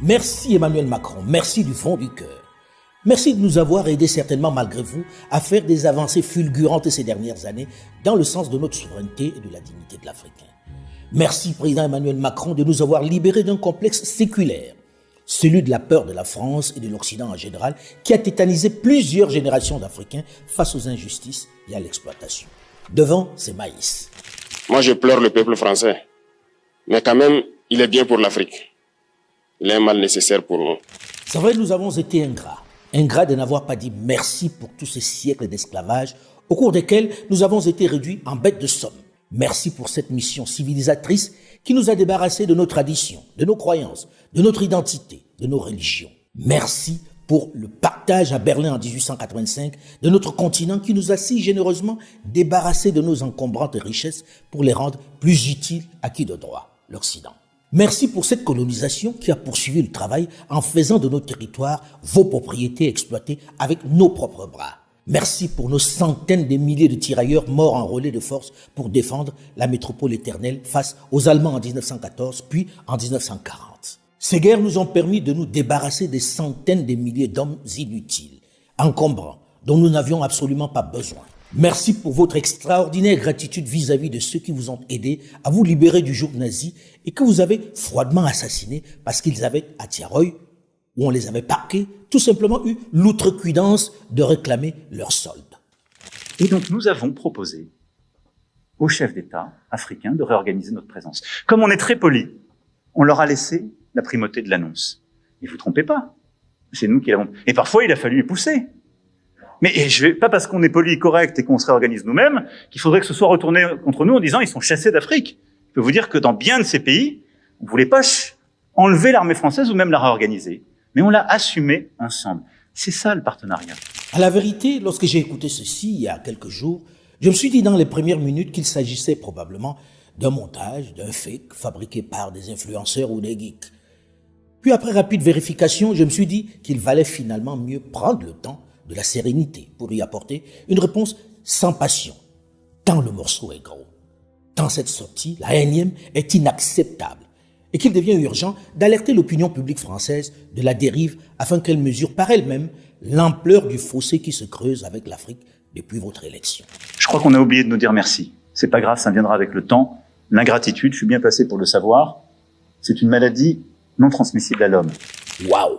Merci Emmanuel Macron, merci du fond du cœur. Merci de nous avoir aidés certainement malgré vous à faire des avancées fulgurantes ces dernières années dans le sens de notre souveraineté et de la dignité de l'Africain. Merci président Emmanuel Macron de nous avoir libérés d'un complexe séculaire, celui de la peur de la France et de l'Occident en général, qui a tétanisé plusieurs générations d'Africains face aux injustices et à l'exploitation. Devant, c'est maïs. Moi, je pleure le peuple français. Mais quand même, il est bien pour l'Afrique. Il est un mal nécessaire pour nous. C'est vrai, nous avons été ingrats. Ingrats de n'avoir pas dit merci pour tous ces siècles d'esclavage au cours desquels nous avons été réduits en bêtes de somme. Merci pour cette mission civilisatrice qui nous a débarrassés de nos traditions, de nos croyances, de notre identité, de nos religions. Merci pour le partage à Berlin en 1885 de notre continent qui nous a si généreusement débarrassés de nos encombrantes richesses pour les rendre plus utiles à qui de droit, l'Occident. Merci pour cette colonisation qui a poursuivi le travail en faisant de nos territoires vos propriétés exploitées avec nos propres bras. Merci pour nos centaines de milliers de tirailleurs morts en relais de force pour défendre la métropole éternelle face aux Allemands en 1914 puis en 1940. Ces guerres nous ont permis de nous débarrasser des centaines de milliers d'hommes inutiles, encombrants, dont nous n'avions absolument pas besoin. Merci pour votre extraordinaire gratitude vis-à-vis de ceux qui vous ont aidé à vous libérer du joug nazi et que vous avez froidement assassinés parce qu'ils avaient, à Tiaroy, où on les avait parqués, tout simplement eu l'outrecuidance de réclamer leur solde. Et donc nous avons proposé aux chefs d'État africains de réorganiser notre présence. Comme on est très poli, on leur a laissé la primauté de l'annonce. Et vous trompez pas, c'est nous qui l'avons. Et parfois il a fallu les pousser. Mais je vais pas parce qu'on est poli, correct et qu'on se réorganise nous-mêmes qu'il faudrait que ce soit retourné contre nous en disant ils sont chassés d'Afrique. Je peux vous dire que dans bien de ces pays, on voulait pas enlever l'armée française ou même la réorganiser. Mais on l'a assumé ensemble. C'est ça le partenariat. À la vérité, lorsque j'ai écouté ceci il y a quelques jours, je me suis dit dans les premières minutes qu'il s'agissait probablement d'un montage, d'un fake fabriqué par des influenceurs ou des geeks. Puis après rapide vérification, je me suis dit qu'il valait finalement mieux prendre le temps de la sérénité pour y apporter une réponse sans passion. Tant le morceau est gros, tant cette sortie, la énième, est inacceptable et qu'il devient urgent d'alerter l'opinion publique française de la dérive afin qu'elle mesure par elle-même l'ampleur du fossé qui se creuse avec l'Afrique depuis votre élection. Je crois qu'on a oublié de nous dire merci. C'est pas grave, ça viendra avec le temps. L'ingratitude, je suis bien placé pour le savoir, c'est une maladie non transmissible à l'homme. Waouh!